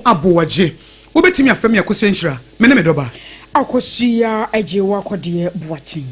abowaje wobetimi afam Akosua nhyira mene medoba Akosua Odehyieba Kodie boatin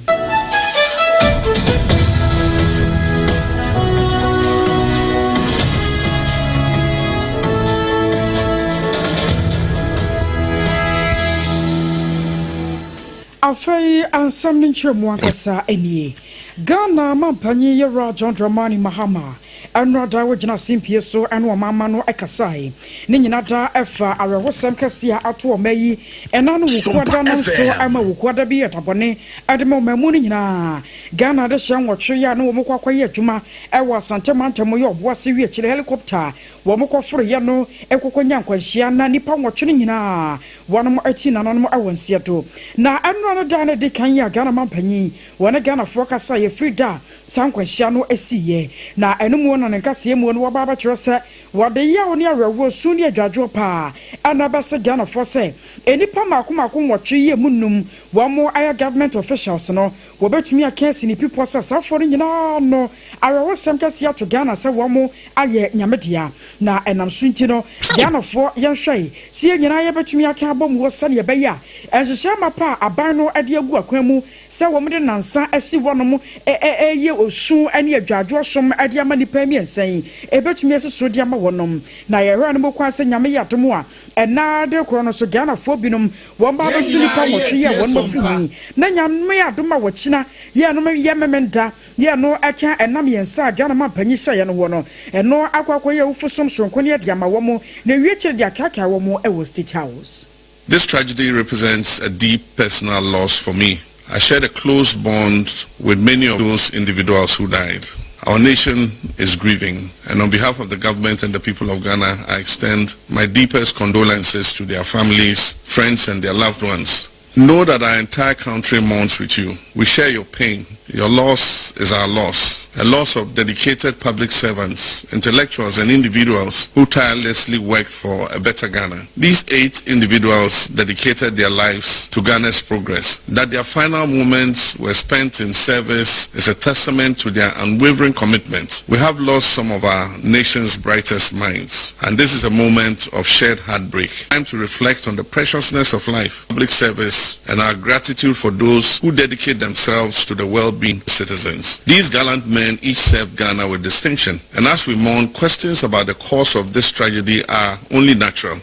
Afei ansam nchemu akasa enie Ghana mampanyi yera John Dramani Mahama Anrada wajina simpie so anu mama no ekasai ne nyina da efa awehosem kase a ato omayi enanu wukwada no so ama wukwada bi etabone ademo mamu ne nyina Ghana de hye nwotwe ya no womkwakwaye adwuma ewa santemantemo ye oboase wie kire helicopter womkwoforo ye no ekokonya nkwanhia na nipa nwotwe ne nyina wonom ati nanom awonsie to na anu no da na de kan ya Ghana mampanyi wona Ghana fo kasa ye frida sankwanhia no asiye na enum wona nkase mu no waba kyerese wade ya oni awewo suni adwadwo pa anabase Ghana fo se enipa makomako nwotwe ye munum wamo aya government officials no wobetumi akesi ni people say safo nyina no awewo sem kase ato Ghana se wamo aye nyamedia na enam sunti no Ghana fo yenhwei sie nyina ye betumi aka abom wo se ne be ya enhyehyɛ mapa aban no ade agu akwan mu se wom de nansa asi wonom ye osu ane adwadwo som ade ama nipa mi ensan ebetumi esusu de ama wonom na ye hwa no bokwa se nyame yadom a ena de kro no so Ghana fo binom won ba besu nipa motwe ye won mafuni na nyame yadom a wachina ye no ye memenda ye no aka enam yensa Ghana mampanyi hye ye no wo no eno akwakoye ufusom sonko ne de ama wo mo na wiechire de akaka wo mo e wo State House. This tragedy represents a deep personal loss for me. I shared a close bond with many of those individuals who died. Our nation is grieving, and on behalf of the government and the people of Ghana, I extend my deepest condolences to their families, friends, and their loved ones. Know that our entire country mourns with you. We share your pain. Your loss is our loss, a loss of dedicated public servants, intellectuals, and individuals who tirelessly worked for a better Ghana. These 8 individuals dedicated their lives to Ghana's progress. That their final moments were spent in service is a testament to their unwavering commitment. We have lost some of our nation's brightest minds, and this is a moment of shared heartbreak. Time to reflect on the preciousness of life, public service, and our gratitude for those who dedicate themselves to the well-being of citizens. These gallant men each served Ghana with distinction, and as we mourn, questions about the cause of this tragedy are only natural.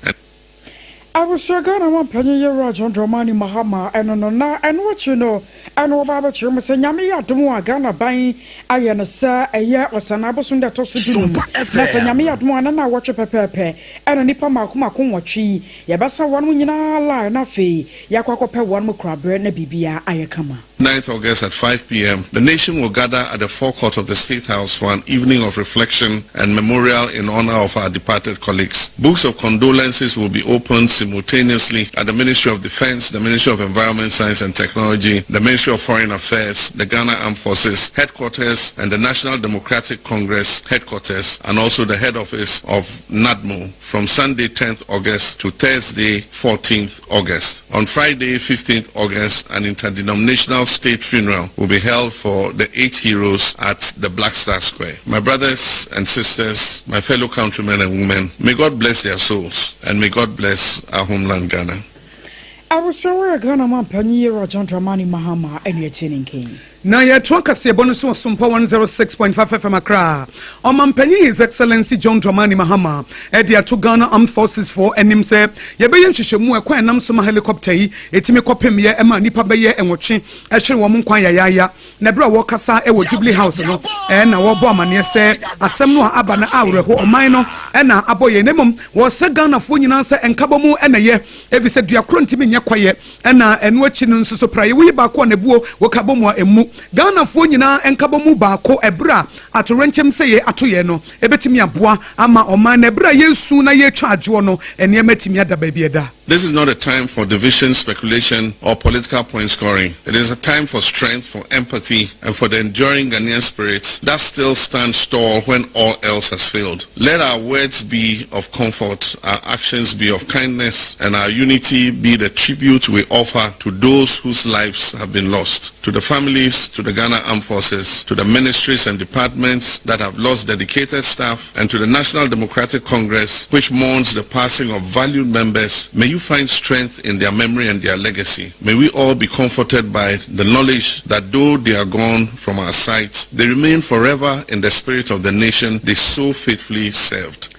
I was so Ghana mampanyi yera John Dramani Mahama eno na eno wachi no eno baba chirem se nyame yadom a Ghana ban aye ne sa eye osana abosun de to so dum na se nyame yadom ana na woche pepepe eno nipa makomako nwotwe ye besa won nyina la na fe yakwakope won krabre na bibia aye kama. 9th August at 5 p.m., the nation will gather at the forecourt of the State House for an evening of reflection and memorial in honor of our departed colleagues. Books of condolences will be opened simultaneously at the Ministry of Defense, the Ministry of Environment, Science and Technology, the Ministry of Foreign Affairs, the Ghana Armed Forces headquarters, and the National Democratic Congress headquarters, and also the head office of NADMO from Sunday 10th August to Thursday 14th August. On Friday 15th August, an interdenominational state funeral will be held for the 8 heroes at the Black Star Square. My brothers and sisters, my fellow countrymen and women, may God bless their souls, and may God bless our homeland Ghana. I was so Ghana mampanyi yera John Dramani Mahama ene etening king. Na ya tuanka siebonu so Sompa 106.5 FM Accra. Mampanyi His Excellency John Dramani Mahama edi atu Ghana Armed Forces for enim se yebeye nhyehyemu ekwa enam so helicopter yi etimi kopem ye ema nipa beye enwoche ehwere wo nkwan yayaya na bra wo kasa e wo Jubilee House no na wo bo amane se asem no aba na awreho oman no na aboye nemom wo se Ghana fo nyina se enkabomu na ye evise duakro ntimi nye kwaye na enu achi no nso so praye wi ba ko na buo wo kabomu emu Ghana fo nyina enkabomu baako ebra atorenchem se ye atoye no ebetimi aboa ama oman na ebra yesu na ye twa adwo no ene ematimi ada ba bieda. This is not a time for division, speculation, or political point scoring. It is a time for strength, for empathy, and for the enduring Ghanaian spirit that still stands tall when all else has failed. Let our words be of comfort, our actions be of kindness, and our unity be the tribute we offer to those whose lives have been lost. To the families, to the Ghana Armed Forces, to the ministries and departments that have lost dedicated staff, and to the National Democratic Congress, which mourns the passing of valued members, may you find strength in their memory and their legacy. May we all be comforted by the knowledge that though they are gone from our sight, they remain forever in the spirit of the nation they so faithfully served.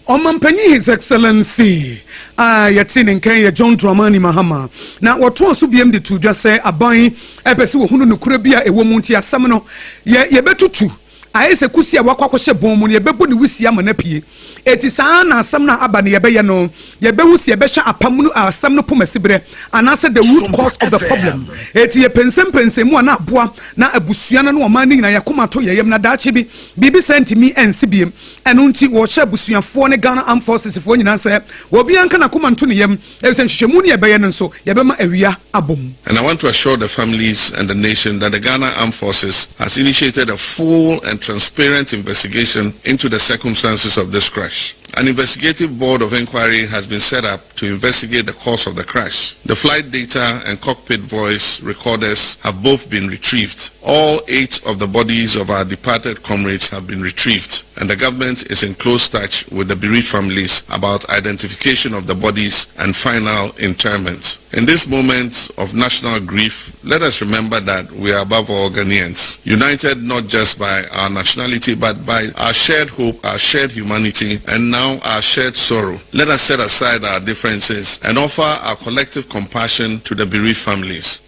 Omampanyi His Excellency Yatin Nkenya John Dramani Mahama na watu so biem de to just say aban epese wo hunu nukure bia ewo munti asam no ye betutu ayese kusia wakwakwhye bom mu ne bebu ne wisia manapie eti saa na asam na aba ne yebeye no yebehu sie behya apam no asam no pomasibre anase the root cause of the problem eti ye pensem mu na aboa na abusua no oman ni na yakoma to yeyem na daache bi bibi sentimi ensibiem enu nti wo hye abusuafo ne Ghana Armed Forces fo nyina se obi anka na koma nto ne yem ebise nhwehwemu ne yebeye no nso yebema awia abom. And I want to assure the families and the nation that the Ghana Armed Forces has initiated a full and transparent investigation into the circumstances of this crash. An investigative board of inquiry has been set up to investigate the cause of the crash. The flight data and cockpit voice recorders have both been retrieved. All 8 of the bodies of our departed comrades have been retrieved, and the government is in close touch with the bereaved families about identification of the bodies and final interment. In this moment of national grief, let us remember that we are above all Ghanaians, united not just by our nationality but by our shared hope, our shared humanity, and now our shared sorrow. Let us set aside our differences and offer our collective compassion to the bereaved families.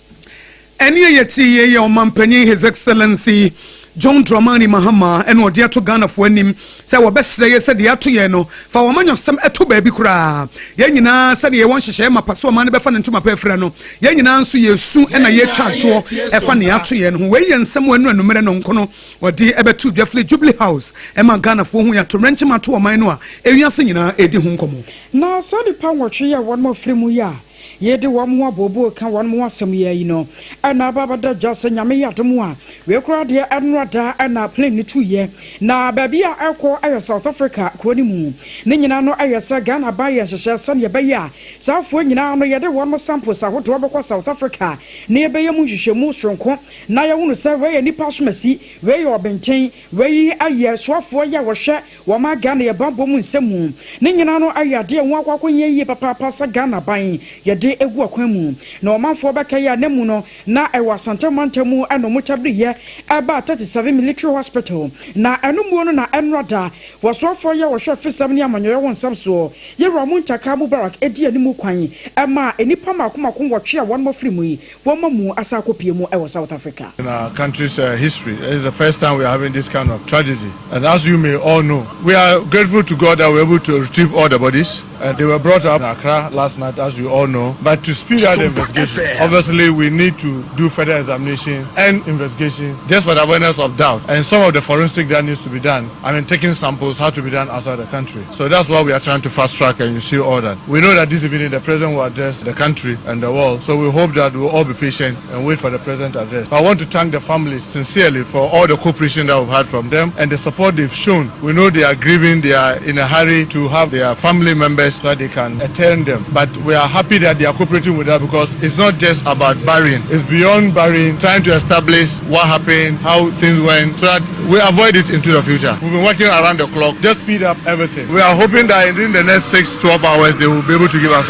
Eni yeti ye omampanyi His Excellency John Dramani Mahama eno odi ato Ghana fo anim se wo besre ye se de ato ye no fa wo manyosem eto ba bi kura ye nyina se de ye won hyehye mapaso o man be fa ne ntuma pa afra no ye nyina nso ye su na ye twacho e fa ne ato ye no we ye nsem wanu anumere no nkono odi ebetu dwafle Jubilee House e ma Ghana fo hu ya to renchima to o man no a ewiase nyina edi hu nkomo na so de pa wotwe ya won mo fremu ya yede wam ho abobo ka won mo asem ya yi no ana babada jase nyame yadom a we kura de enrada ana plane ni tuye na baby a ekọ ayo South Africa ko ni mu ne nyina no ayesa Ghana ba ye hyehye so ne be ya safo nyina no yede won mo samples ahodo obekọ South Africa ne be ye mu hwehwemu stronko na ye hunu se we ye nipa somasi we ye obenten we yi aye soafo ya wo hwe wo ma Ghana ye bambo mu nsemu ne nyina no ayade ho akwakonye yi papa pasa Ghana ban ye egu akwamu na omanfo beka ya nemu no na ewa Santa Mantamu eno muchabriye eba 37 military hospital na enumu no na enrada wasofo ye wo hwe fisam ne amanyo won samso ye ramu ntaka Mubarak edi animu kwan ema enipa makomako wotwe a won mofrimu yi won mamu asakopie mu ewo South Africa. In our country's history, it is the first time we are having this kind of tragedy, and as you may all know, we are grateful to God that we were able to retrieve all the bodies. They were brought up in Accra last night, as you all know. But to speed up the investigation, obviously we need to do further examination and investigation just for the awareness of doubt. And some of the forensic that needs to be done, taking samples have to be done outside the country. So that's why we are trying to fast track, and you see all that. We know that this evening the president will address the country and the world. So we hope that we will all be patient and wait for the president to address. I want to thank the families sincerely for all the cooperation that we've had from them and the support they've shown. We know they are grieving, they are in a hurry to have their family members so that they can attend them. But we are happy that they are cooperating with that because it's not just about burying. It's beyond burying, trying to establish what happened, how things went, so that we avoid it into the future. We've been working around the clock, just speed up everything. We are hoping that in the next 6-12 hours they will be able to give us.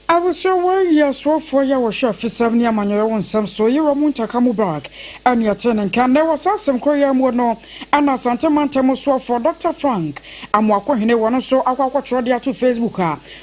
I was so worried, yes, for your chef for 7 years, and your own some so you're a Muntaka Mubarak, and your tenant can never saw some Korean would know, and a Santa Montamo so for Dr. Frank. I'm walking in one so I watch radio to Facebook.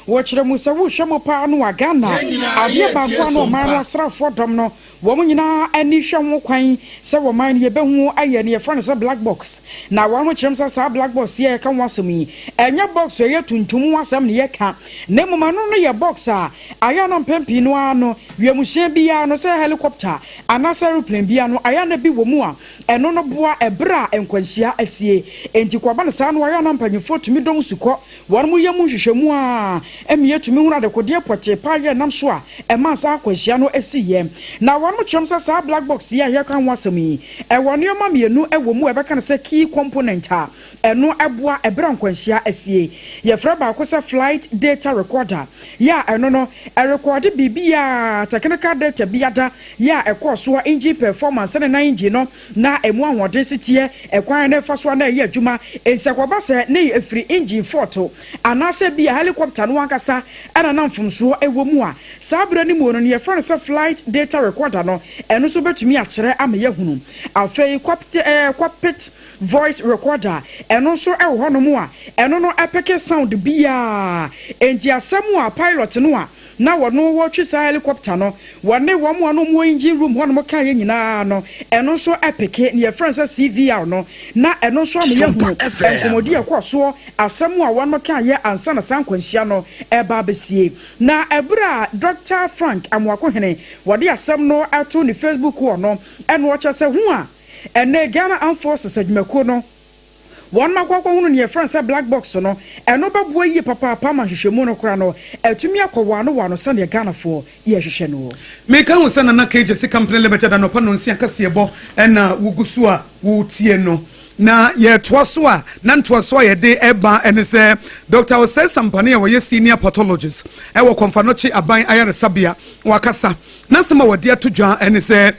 Watch the Musawu Shamopa no Ghana, Adia Baguano, Mara Stratford Domino, woman and Nisha Moquine, several mine ye behu aye near front of black box. Now one which comes as a black box here can was me, and your box here to Muasam Yeka, Nemo Manonia boxer. aya na mpempi no ano wiamuhye bia no se helicopter anasa aeroplane bia no aya na bi wo mu a eno no boa ebra enkwanhia asie enti kwaba no sa no aya na mpanyefo tumi dom sukọ won mu yam hwehwemu a emiye tumi hu na de kodie poche pa ye nam so a ema sa akwanhia no asiye na won mu twem sa black box ya here kan wasam yi won yo mamienu ewo mu ebeka na se key component a eno eboa ebra enkwanhia asie ye fra ba akosa flight data recorder ya eno no record bibia technical data biada ya ekoso engine performance na engine no na emu ahoden sitie ekwan na fa so na ye adwuma ensekwoba se na efiri engine fault anase bia helicopter no ankasa ana na mfumso ewo mu a sabra ni mu no ye fa se flight data recorder no eno so betumi a kire ama ye hunu afei cockpit voice recorder eno so ewo hono mu a eno no epeke sound bia enti asemu a pilot no a na wono wo twisa helicopter no wone wo mo no mo engine room wono mo kan ye nyina no eno so epeke ne friends CVR no na eno so am ye hu enkomodi ekoso asemu a wono kan ye ansa na sankwanhia no eba besie na ebra Dr. Frank Amwakohene wode asem no ato ne Facebook wo no eno wo kyese hu a ene Ghana Armed Forces adwumako no one makwa hunu ne France black box no eno babuo yi papa ma hwehwemu no kora no atumi akọwa no wano sane Ghana fo ye hwehwe no me kan wona na KJC company limited no pa no nsia kase ebo na wugusu a wutie no na ye toaso a na ntoaso a ye de eba ene se Dr. Osei Sampane wo ye senior pathologist e wo konfanochi aban ayare sabia wakasa na sema wode atodwa ene se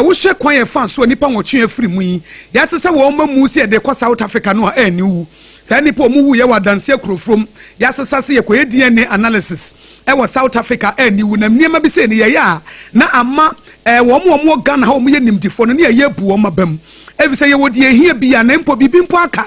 wo hye kwan ye fan so nipa nwotwe afiri mu yi ya se wo mamu se de ko South Africa no a eni wu sa nipa mu wu ye wadanse akurofrom ya se sase ye ko ye DNA analysis e wo South Africa eni wu na niema bi se ne ye ya na ama wo mo Ghana ha wo ye nimdifo no ne ye bu wo mabam efise ye wodi ehia bia na mpo bibi mpo aka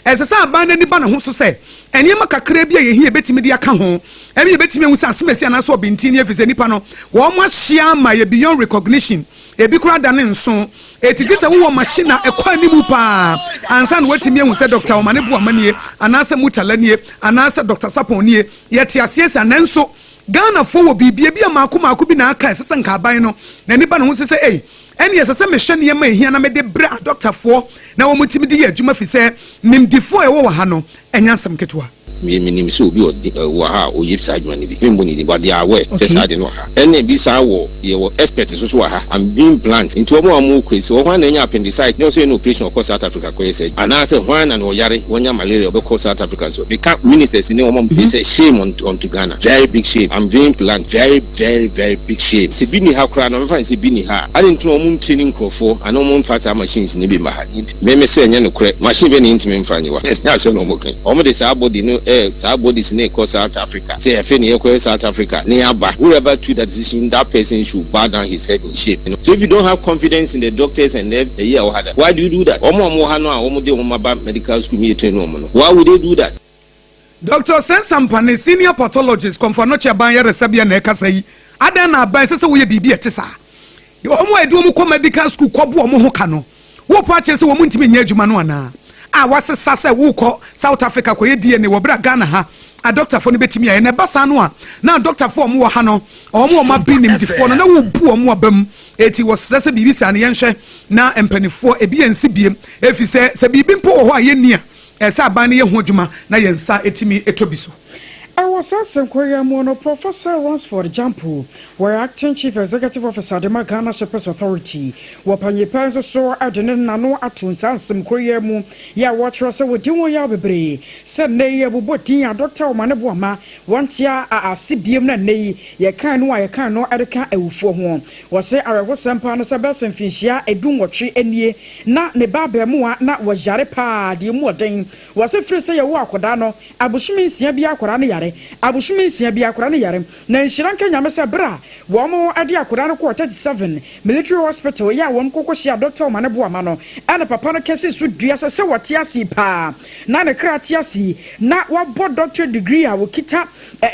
esesa aban ni ba na ho so se eniema kakra bia ye hia betimi de aka ho emi ye betimi hu sa asemesi ana so bintin ni efise nipa no wo mo ahia ma ye beyond recognition ebi kura da ne nso etigise wo machine ekwa ni mu pa ansa na watimi hu se Dr. Omane bu amanie anase mutalanie anase Dr. Saponie ye ti asiesa nanso Ghana fo wo bibia bia maako bi na aka esesa nka aban no na nipa no ho se eni esese me hwe ne ma ehia na me de bra doctor fo na wo mutimi de ye adwuma fi se nimdifo e wo ha no enyansam ketwa minim so obi wo ha o yip side man bi fimbo ni but they are aware say side no ha ene bi sa wo ye wo expert so ha I'm being blunt into omo kwesi wo hwan na nya appendicitis no say no operation for South Africa ko say and I say hwan na no yare wonya malaria be ko South Africa so the ministers in omo be say shame on to Ghana, very big shame. I'm being blunt, very big shame. Se bini ha kra no me fa se bini ha I didn't know omo training crofo and omo factory machines ni be ma ha me say nya no correct machine be ni ntimi mfa ni wa na say no mo kan omo de sa body no somebody is in South Africa. Say if any South Africa, whoever took that decision, that person should bow down his head in shame. You know? So if you don't have confidence in the doctors and why do you do that? Medical school, why would they do that? Dr. Osei Sampane, senior pathologist, confanochi abanya resabia na ekasa yi. Ada na aban sese wo ye bibi etisa. Omo edu omo ko medical school ko bu omo ho ka no. Wo po ache se wo ntimi nya adwuma no ana. Wasesa se wuko South Africa ko ye DNA wo bra Ghana ha a doctor for no betimi ya na basa no a na doctor for mo ha no omo ma binim difo no na wo bu omo abam eti wo sese bibi sa na yenhwe na empanifo ebi ensi biem efi se bibi mpo wo ho a ye nia esa aban ye ho adwuma na yensa etimi etobiso. I was asking Korean Professor Ransford Jampo, where acting chief executive officer the Ghana Shepherd's Authority, Wapanye Panzo so Ardenin Nano Atun some Korean ya watch us with Dimo Yabebre, said Nay Bubotin, Dr. Manebuama, one tia a CBM Nay, ye can why I can no Adaka e for one. Was say I was some Panasabas and Finchia, a doom what tree and ye, not Nebabe Mua, not was Jarepa, the Muatin, was a free say a walk Odano, Abushimi Siabia Korani Yare. Abushumi sia bia akora ne yare na nhiranka nyame se bra wo mo ade akora no ko 37 military hospital ya wo mkoko hia Dr. Omane Boama no ana papa no kese su dua se wote asi pa na ne krati asi na wo bo doctorate degree a wo kita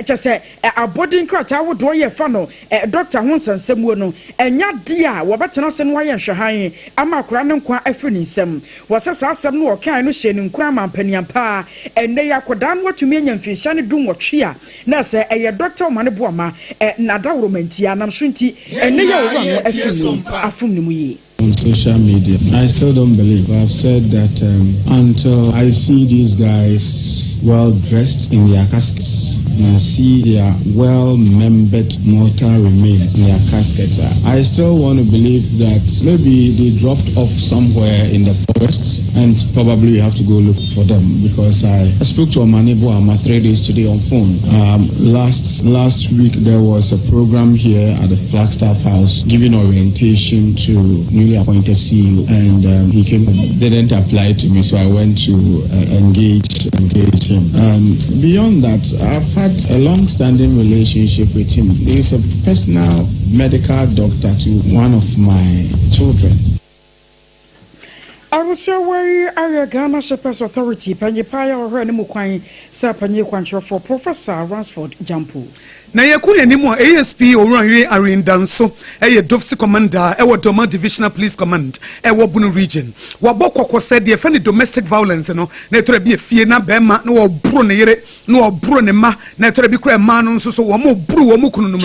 chese abodin krata wo do ye fa no doctor ho sansemu no enya dia wo betena se no ye nhwehan ama akora ne nkwa afiri nsem wo se sa asem no wo kan no hye ne nkwa mampaniam pa enne ya kodan wo tumi nya mfinhya ne dum wo a na se Dr. Omanibuama nada romantia nam so nti ene ya wo no afum ni mu yi. On social media, I still don't believe. I've said that until I see these guys well dressed in their caskets and I see their well-membered mortal remains in their caskets, I still want to believe that maybe they dropped off somewhere in the forest and probably you have to go look for them, because I spoke to Omanibuama 3 days today on phone. Last week there was a program here at the Flagstaff House giving orientation to newly appointed CEO, and he didn't apply to me, so I went to engage him. And beyond that, I've had a long-standing relationship with him. He's a personal medical doctor to one of my children. Arusawari area Ghana Shepherd's Authority Panyipaya or Renimukwan Sapanye Kwancho for Professor Ransford Jampu. Na yeku yenimu ASP Oranwe Arindanso Dofsi Commander Doma Divisional Police Command Bunu Region wabokoko said the friend domestic violence no na trebi efie na bema na obro ne yere na obro ne ma na trebi kra ma no nso so wo mo bru wo mo kunu no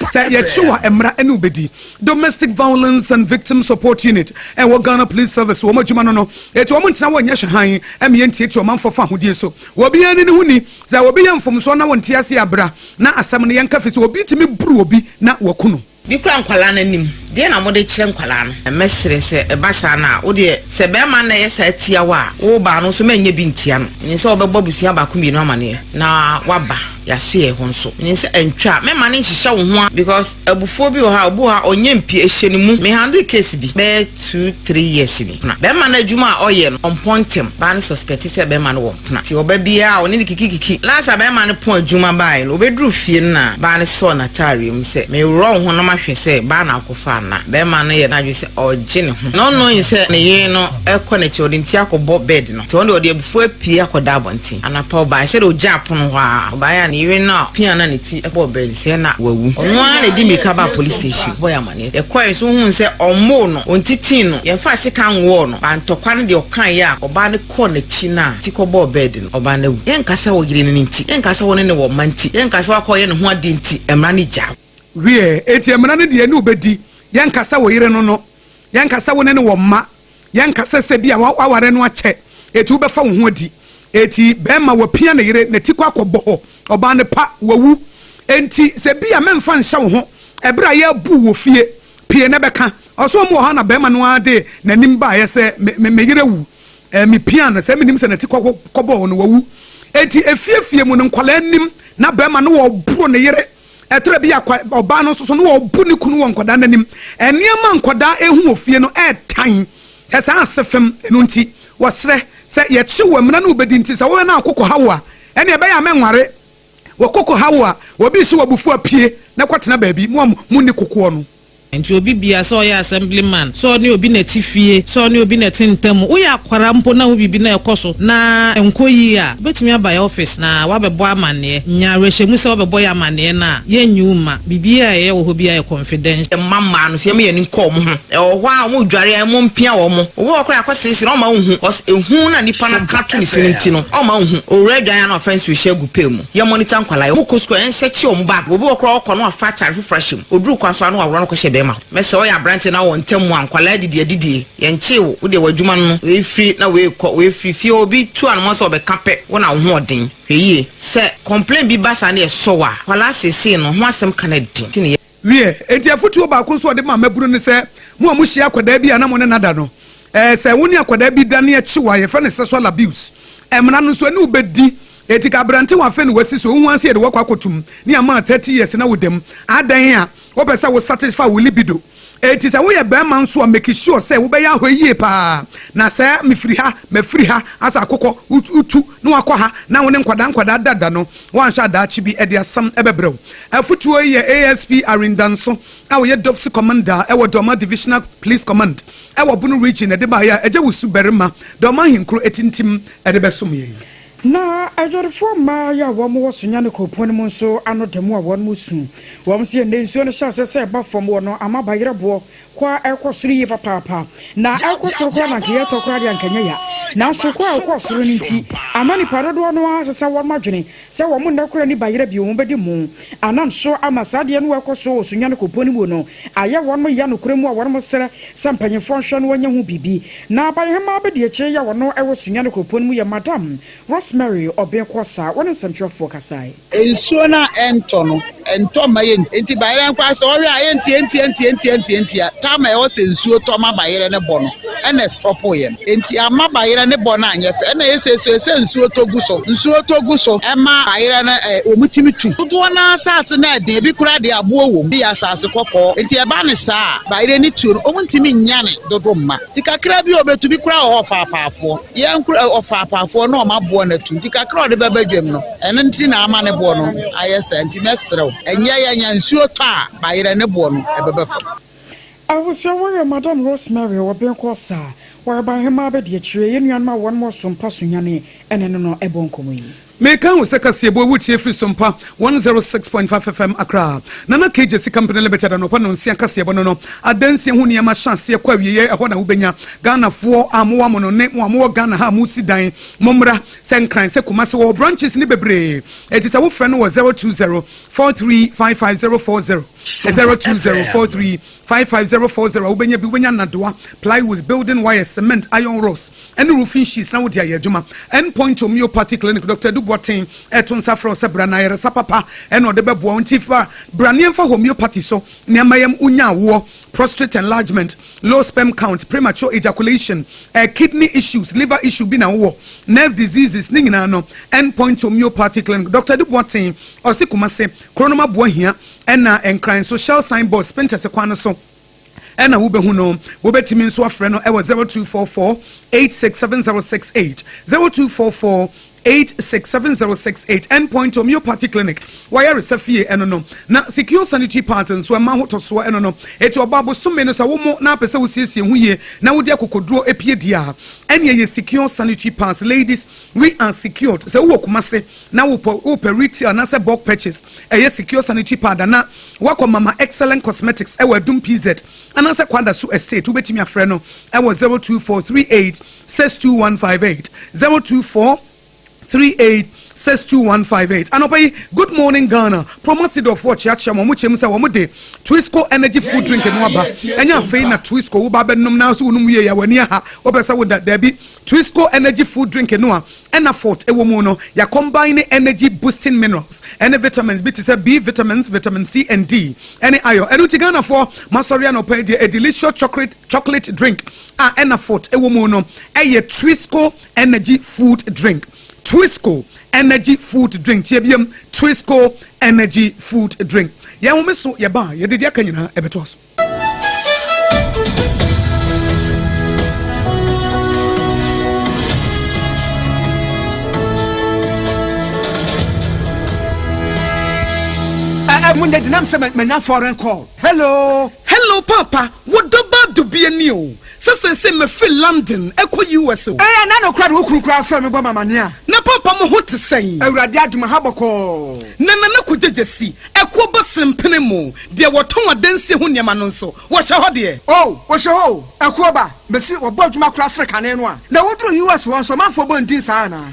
say ye chiwa emra ene ubedi domestic violence and victim support unit Ghana Police Service wo madwuma no eti wo ntina wo nya hwan emienti eti wo manfofa hodie so wo bia ne huni za wo bia mfom so na wonte ase abra na asam ne yanka fesi obi timi bru obi na wakuno bi kura nkwala na nim de na mode kire nkwala no mesere se ebasa na wo de se be ma na yesa tia wa wo ba no so manye bi ntia no ni se obebo busua ba ku mienu amane na waba ya so ye ho nso ni se entwa me ma ne nhihye wo ho because abufo bi wo ha obu ha onye mpi ehye ni mu me handle case bi be 2-3 years ni na be ma na adwuma oye no on pontem ba ne suspect se be ma no wo na ti oba bia oni kiki last be ma ne pon adwuma ba no obedru fie na ba ne so na tarium se me wro ho no mahwe se ba na akofa na be ma ne ye na dwe se ogene ho no se ne ye no ekọ na chodi nti akobo bed no ti won de abufo apie akoda abonti anapa ba se de ogya pono ho a ba ya even now piano na ti ebo bed se na wawu onu a na di mikaba police station boy amane e kwai so hu se ommo no ontiti no ye fa se kan wo no ba ntokwa no de okan ya oba ne ko na chi na ti ko bo bed no oba na wu ye nkasa wo gire ne nti ye nkasa wo ne wo manti ye nkasa wa ko ye ne ho adi nti emra ne ja wie eti emra ne de ne ubedi ye nkasa wo yire no ye nkasa wo ne wo ma ye nkasa se bia waware no ache eti wo befa wo ho adi eti bema wo pia ne yire ne ti kwa kobo ho oba ne pa wawu enti se bia memfa nhyɛ wo ho ebra ya bu wo fie pie ne beka oso mo ha na bema no ade nanim ba ye se me yire wu me pia no se menim se ne ti kwa kobo ho no wawu enti efiefie mu no nkwala nim na bema no wo bro ne yire etre bia oba no so no wo bu ne kunu wo nkwada nanim eniema nkwada ehu ofie no tan esa asefem enu nti wosre se ye chi wo mna no obedi nti se wo na akokɔ hawa ene ebe ya menware wo kokɔ hawa obi si wo bufu apie na kwatena baabi mu ni kokɔ no nti obi bia so ya assemblyman so ni obi na tifie so ni obi na tintam wo ya kwara mpo na wo bibi na ekoso na enkoyi a betimi aba ya office na wabebo amane nya rehemu se wabebo ya amane na ye nyuma bibi a ye wo hobi a confidential mama no se me yani nko mo ho ho a mo dware mo mpia wo mo wo okra akwasisi no ma hu cause ehu na nipa na kato ni sinti no o ma hu ore dwan na offense we shegu pemu ye monitor nkwala mo kosko ensechi o mba obi okra okọ no afa refreshing oduru kwaso anu awro no ko hye mese o ya branch na won temu ankwala didi ye nchewo wo de wadwuma no we free na we free fie obi tu an mo so be kape wo na ho odin hweye se complain bi basa na e so wa kwala sese no ho asem kanadin tini wie enti afutu ba ko so de ma maburu ne se mo amuhia akwada bi ana mo ne nada no se woni akwada bi da na echiwa ye fa ne sexual abuse emna no so ne ubedi eti ka brante wa fe ne wasi so hu anse de wakwa akotum ni ama 30 years na wodem adan a wo pesa wo satisfy wo libido eti se wo ye be man so make sure say wo be ya ho yie pa na se mefiri ha asa akokɔ utu no akɔ ha na wo ne nkwada dada no wan sha da chi bi e de asam ebebrew afutuo ye ASP Arindanso a wo ye Dofsi Commander e wo Doma Divisional Police Command e wo Bunu Region e de ba ya eje wo su berima Doma hinkro etintim e de besom ye na ajorifo ma ya wo mo wosunya ne kopon mu nso ano demu a won musu wo mse ne nsuo ne hyase se ba fom wo no amabayerebo kwa ekosoro yi papa na ekosoro kwa na kiye to kwa dia nkanya ya na so kwa ekosoro ni nti amani parodo no asesa wo madwene se wo mu ndakora ni bayere bi wo bedi mu anam so amasade no ekosoro osunya no koponi mu no aye wo no ya no kuremu a wo no sere sampanyefo hwe no wanya hu bibi na abayehema bedi eche ya wo no ewo sunya no koponi mu ya madam Rosemary Obenkosa wo no centrofo kasai ensuo na entono mayen enti bayere kwa so we aye enti tama e wo se nsuo to ma bayere ne bono ene stoppo ye enti ama bayere ne bono anye fe ene ese nsuo to guso ema bayere na omutimi tu do na asase na de bi kura de abo wo bi asase kokko enti e ba ne saa bayere ni tu omutimi nyane dodo ma tikakra bi obetu bi kura ofa apafo ye nkura ofa apafo na o ma bo na tu tikakra de bebadwem no ene ntri na ama ne bo no ayesa enti mesrew enye ya nyansuo to a bayere ne bo no ebebefa I was your Madam Rosemary Obenkosa whereby him abedi chire yenuan ma won mo Sompa sunyane ene no ebonkomu Meka useka siebo wuti efri Sompa 106.5 FM Accra. Nana KJC Company Limited anopa no nsia ka siebo no adansi hu ne ma chance kwa wiye ehɔ na wobenya Ghana fo amoa mo no ne mo Ghana ha mu sidan momra senkran se kumase wo branches ni bebre etisa wo frɛ no 02043554040 02043554040 wobenya bi wobenya nadoa plywood building wire cement iron rods and roofing sheets na wodi ayadwuma endpoint homeopathic clinic Dr. Dubotin eton safro sebra na yere sapapa eno de bebo ntifa brane mfa homeopathy so ne amayam unya wo prostate enlargement low sperm count premature ejaculation kidney issues liver issue bi na wo nerve diseases ni nyina no endpoint homeopathic clinic Dr. Dubotin osikumase kronoma boahia ena enkran social signboard spinter se kwan so ena wo behu no wo betimi nso afre no e 0244 867068 0244 867068 endpoint homeopathy clinic wire resafie eno no na secure sanitary patterns so ma hotoso eno no eti obabo some no sa wo mo na pese wo siesie hu ye na wo de akokoduro epie dia ene ye secure sanitary pads ladies we are secured so wo kumase na wo periti na se bulk purchase ye secure sanitary pad na wako mama excellent cosmetics e wadum pz ana se kwanda su estate wo betimi afre no e 02438 62158 02438622158 anopai good morning Ghana promoted of watch acha mo muchem sa wo de Twisco energy food drink no aba enya fei na Twisco wo ba benum na so unum ye ya wani ha wo pesa wo da bi Twisco energy food drink no a ena fort ewo mu no ya combine energy boosting minerals and vitamins B to say B vitamins vitamin C and D any iron enu ti Ghana for masoria no pay a delicious chocolate drink ena fort ewo mu no eye Twisco energy food drink Twisco energy food drink tiebiem Twisco energy food drink ya wo meso ye ba ye de akanyina ebetos Munde dinam se menya foreign call. Hello papa what do be new se me feel London ekọ US na no kra de okuru fa me gba mamania na papa mo ho te sen awurade aduma ha boko na ko jejesi ekọ bo sempene mo de woton adansi ho niam no nso wo hye ho de wo hye ho ekọ ba besi wo bo aduma kra sere kane no a na woduru US won so manfo bo ndin sa na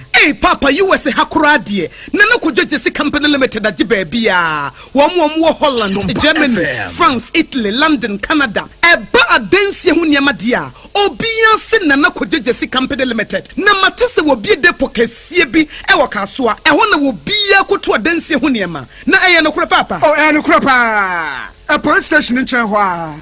papa US hakura de na ko jejesi company limited agi ba bia wo mo Holland Germany France Italy London Canada eba adansi ho niam dia obia se na ko jejesi company limited na matese wo bie depo kasie bi e wo kasoa e ho na wo bia koto adansi ho niam na eye no kura papa no kura pa a police station in Chenhua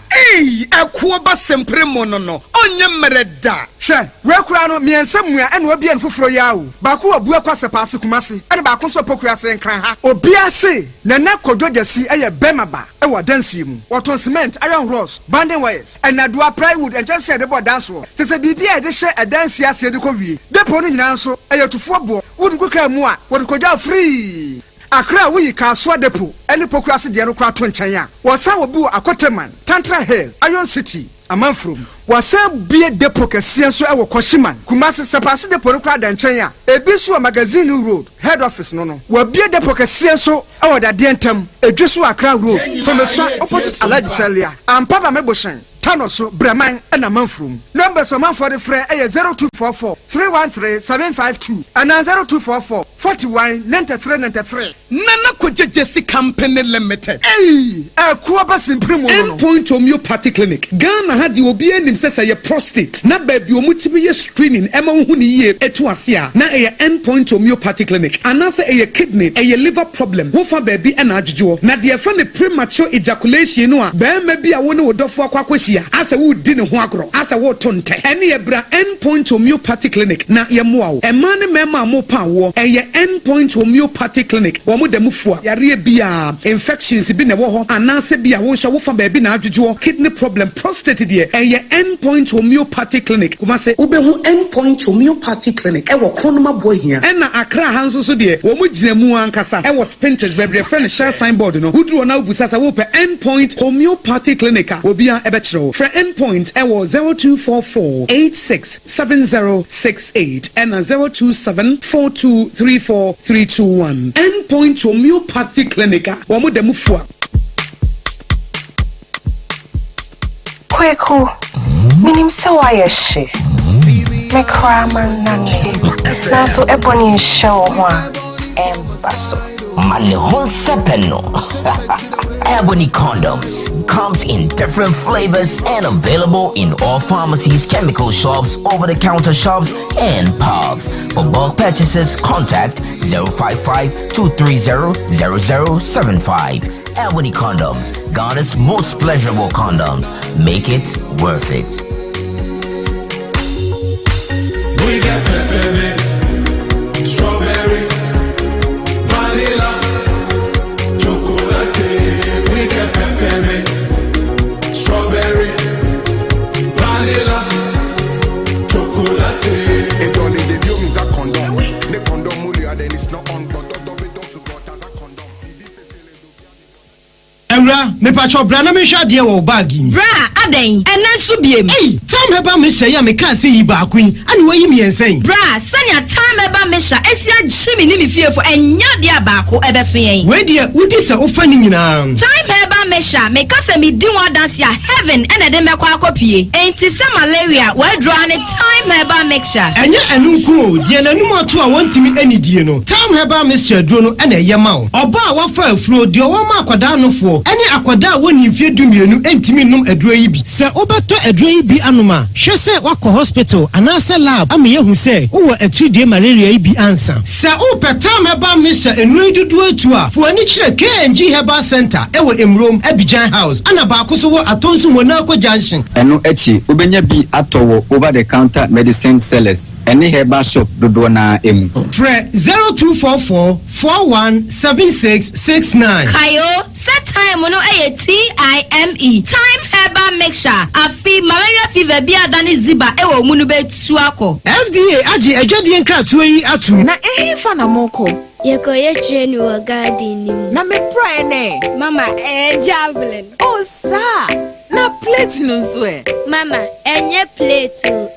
akuo ba sempre mo no onye mereda hwe we kura no miensa mua ene obi en foforo yawo ba ko obu akwase paase kumase ene ba ko so pokua se nkran ha obi ase na kodojasi eye bemaba e wo dansi mu waton cement iron rods banding wires and adua plywood and just said about dance wo se bibia e de hye adansi ase de ko wie depo no nyina nso eye tufo bo wodu kuka mu a wodu koja free Akra we Akosua depo ene pokrasi de no kra to nchen a wosa wo bi Akoteman Tantra Hill Iron City amanfrom wosa bie depo kese so e wo Koshiman Kumasi sepase depo no kra da nchen a ebisu magazine road head office no wo bie depo kese so e wo da de ntam edwisu Akra road from so opposite Alhaji Salia ampa ba meboshen Tano so Breman and a Manfrum. Numbers of Manford Frey 0244 313 752 and 0244 41 93 93. Nana Koje Jesse Company Limited. Hey, a Kuabas in Primo. Endpoint Homeopathy Clinic. Ghana had the OBN himself a prostate. Na baby omutibi screening Emma Huni ye etuasia. Na a Endpoint Homeopathy Clinic. Anasa a kidney, a liver problem. Wofa baby and ajujo. Na the friend premature ejaculation no. Be maybe a one would offer kwakweshia. As a wood dinner huagro. As a wood tonte. Any ebra Endpoint Homeopathy Clinic. Na ye muau. A man mema mopa wo. A Endpoint Homeopathy Clinic. Wamu de mufua. Yari bia infections bi na wo ho. Anasa bia wo sha wofa baby na ajujo. Kidney problem, prostate die. A Endpoint Homeopathy Clinic. Kuma se ubehu Endpoint Homeopathy Clinic. Ewo kronoma boy here. Ena Accra hanso so die. Wo mu gina mu ankasa. Ewo Spinters baby friend share signboard no. Wudru na ubusasa wo pe Endpoint Homeopathy Clinic. Obia ebetro. For Endpoint ewo 0244 867068 and 0274234321. Endpoint Homeopathy Clinic. Wo mu demu fua. Kweku, minim se wayeshi. Me kraman nani. Naso ebony show one embasso. Mane honsepeno. Ebony condoms comes in different flavors and available in all pharmacies, chemical shops, over-the-counter shops, and pubs. For bulk purchases, contact 055-230-0075. Ebony Condoms, Ghana's most pleasurable condoms. Make it worth it. We got peppermint, strawberry, vanilla, chocolate. We got peppermint, strawberry, vanilla, chocolate. It only the view is a condom. The condom only then it's not on, but Ewra, me pacho bra na me hwa de wo bag yi. Bra, aden, ena so biem. Hey, time heba me hye ya me kan se yi ba kwin. Ani wo yi me yensen. Bra, sanya time heba me hya esia gyimi ni me fiefo enya de abako ebeso yen. We de udi se ofa ni nyina. Time heba me hya, me kasa me di wa dance ya heaven ena de me kwa akopie. Enti se malaria, we draw ne time heba me hya. Enya enunku o, de nanum ato a wontimi anidie no. Time heba me hya duro no ena ye ma wo. Oba a wafa afuro de wo ma akwada nofo. Ene akwada woni mfie dumienu entimi num aduro yi bi. Se obato aduro yi bi anoma, hwe se wakọ hospital anase lab ame yehu se wo atridie malaria yi bi ansa. Se o petam heba me hya enuro dudu atu a, fo ani kire KNG Herbal Center ewo Emrom Abidjan House. Ana ba akoso wo atonsu wona akọ junction. Eno echi obenya bi atowo over the counter medicine sellers. Ene herbal shop dodo na emu. Fre 0244 417669. Kayo set time no TIME time herbal mixture afi malaria fever bi adani ziba ewo munu betu akọ. FDA agi adwadie nkratoa yi atu. Na ehefa na moko. Yekoye train wo garden ni. Na me pray ne. Mama, javelin. Oh sa. Na plate no so e. Mama, enye plate o,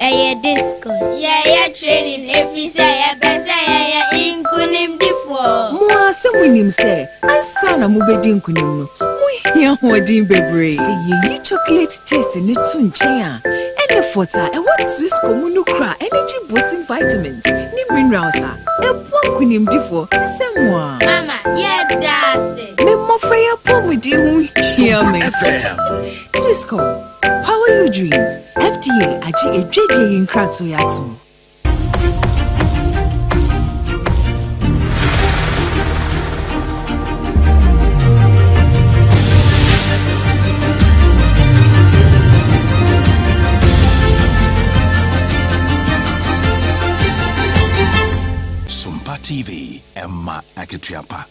discus. Yeah, training every say ya besa ya inkunim difo. Mo asemunim se, ansa na mo bedi inkunim no. Mo hia hodin bebre. Se ye chocolate taste ni tu nchen a. Ene fota e what Swiss comunu kra energy boosting vitamins. Ni minerals a. E po inkunim difo. Se mo. Mama, yeah dase. Me mo fa ya pomudi hu hia me. Swisscom, power your dreams. FDA aji ejege in krato yatu. Sompa TV, Emma Akituapa.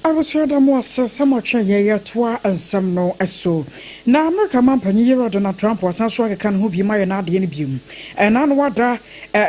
I was heard a more much a year toa and some no so. Now America Mampany year Donald Trump was not sure I can hope you might not the beam. And I know what a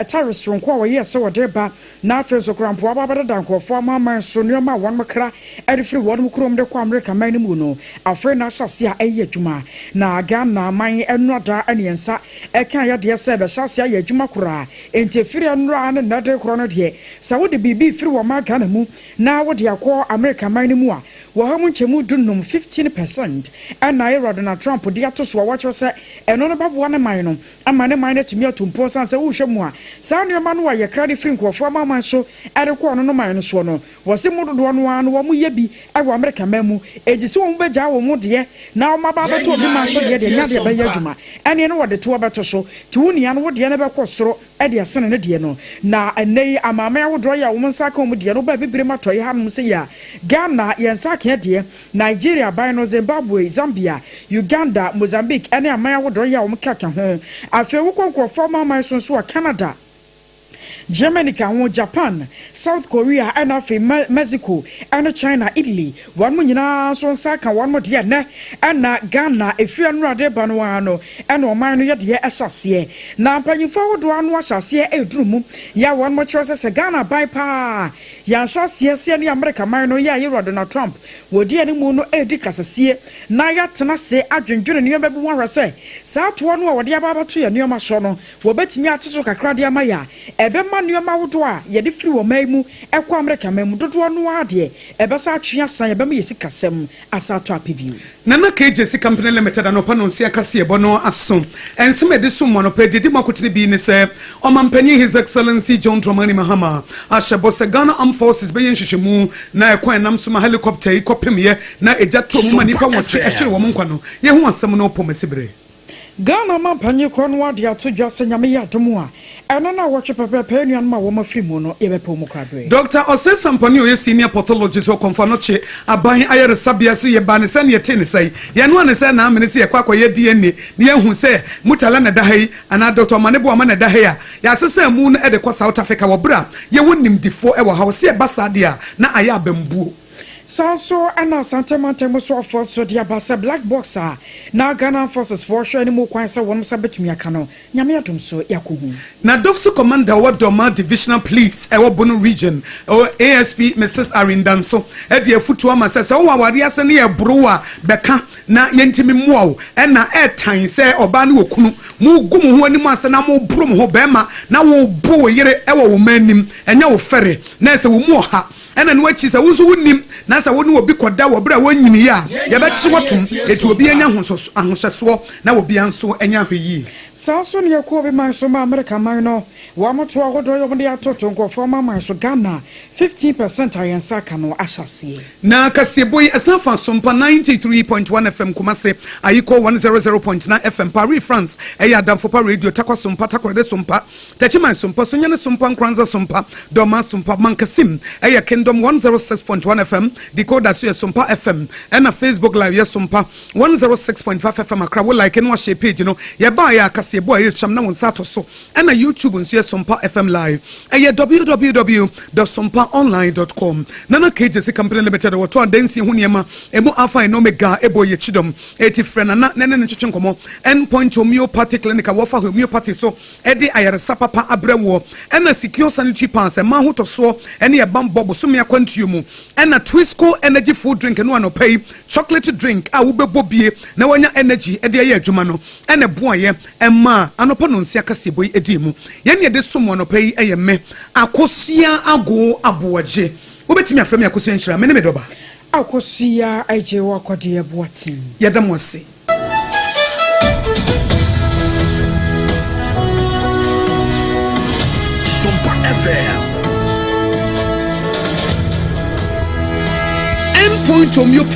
terrorist from Qua year so a deba now feels a grand poor better than for Mamma so near my one macra and if you want to the America Manimuno, our friend Assasia a year juma. Now again now my and not any answer a can ya said a Sassia Jumakura interfere and run another chrono here. So would the be through a mark animal now what you call America Manimua, wo ha mu nchemu dunum 15% ana era Donald Trump de ato so wa se eno no babo na man no ama ne man na tumi atumpo san se wo hwemu a saa nneema no wa ye krade free nkofo amaman so ere ko no man no so no wo se mu dodo no an wo mu ye bi awo America mamu eji se wo mu beja wo mu de na wo maba beto obi ma so de nya de ba ya adwuma ene no wo de to beto so ti wo nia no wo de ne be kɔ soro e de asene ne de no na enei amama ya wo do ya wo nsa ka wo mu de no ba bibire matoye ha mu se ya Ghana yensa ka de Nigeria by no Zimbabwe Zambia Uganda Mozambique ene amaya wo do ya wo kaka ho afi wo konkɔ former man so Canada Germany kan Japan South Korea and afi Mexico and China Italy one mu nyina so nsa kan one mo de na and Ghana efi anurade ba no ano and o man no ye de esase na panyifo wo do ano asase edurumu ya one mo chose se Ghana by pa ya asase se ne America man no ya Donald Trump wo de ne mu no edi kasase na ya tena se adwendwene ne ba bi won hwese sa to no wo de aba to ye ne ma so no wo betimi ateso kakra de ama ya ebe nneoma wodo a ye de firi wo maimu ekwa America maimu dodo no ade ebesa atwe asan ebe ma yesi kasem asato apibiu nana KJC company limited anopa no nsia kase ebo no aso ensem ede so mo no pedidi makotire bi ne se omampanyi his excellency John Dramani Mahama ashebo se Ghana Armed Forces be yenhwehwemu na ekwan nam so ma helicopter ikopem ye na ejato mu manipa wotwe ehwere wo nkwa no ye hu asem no pomasibre Ghana mampanyi kwano ade ato dwase nyame ya domu a eno na woche pepepe nuan ma wo mafi mu no ye bepo mu kwadwe Dr. Ose Sampani oye senior pathologist o konfanoche aban ayere sabia so ye ba ne se ne yete ne sai ye no ne se na amene se ye kwakwa ye DNA ne ye hu se mutala na dahai ana Dr. Manebo ama na dahai a ya sese mu no e de ko South Africa wo bra ye wonim difo e wo ha wo se basa de a na aya bambuo Sanso ana santemantemo so for so dia basa black boxer na Ghana Forces for sure ni mo kwan sa won sa betumi aka no nyame adom so yakohu na Dofsu commander wa Doma divisional police e wo Bono region o ASP Mrs. Arindanso e de afutu ama se wo waware ase ne ye bro a beka na yentimi muawo e na e tan se oba ne okunu mu gumu ho anim ase na mo bro mo ho bema na wo bo yire e wo manim enya wo fere na se wo mu ha ena no achi se wo so wonim na sa wo ne obi koda wo bra wanyini ya ye be chi wotum eti obi anya ahohyeso na obi anso anya hweyi sanso ne yakwo be man so ma America man no wa moto agodo yo de atoto nko former man so Ghana 15% ayensa ka no ahyase na kaseboy esafa Sompa 93.1 FM Kumase ayiko 100.9 FM Paris France eya damfo pa radio takwa Sompa takwede Sompa tachiman Sompa so nyane Sompa nkranza Sompa Doma Sompa mankasim eya Kingdom 106.1 FM decoder so Sompa FM and a Facebook live yes Sompa 106.5 FM akra wo like no share page no ye ba ya kaseboy ye cham na won sato so and a YouTube nso Sompa FM live eya www.sompaonline.com nana KJC company limited wato adansi hu niema emu alpha and omega ebo ye chidom eti frena na nene nchwe nkomo endpoint homeopathic clinic wofa homeopathy so edi ayaresa papa abrewo ena secure sanitary pass e ma hoto so ene ye bambo so me akwantuo mu ena Twisco energy food drink no anopai chocolate drink a wo bebo bie na wanya energy edi ye adwuma no ena boaye ema anopa no nsia kaseboy edi mu ye ne de so mo anopai eye me Akosua ago aboaje wobetimi afrem Akosua nhyira me ne medoba Akosua Odehyieba Kodie boatin yedam wase Sompa FM endpoint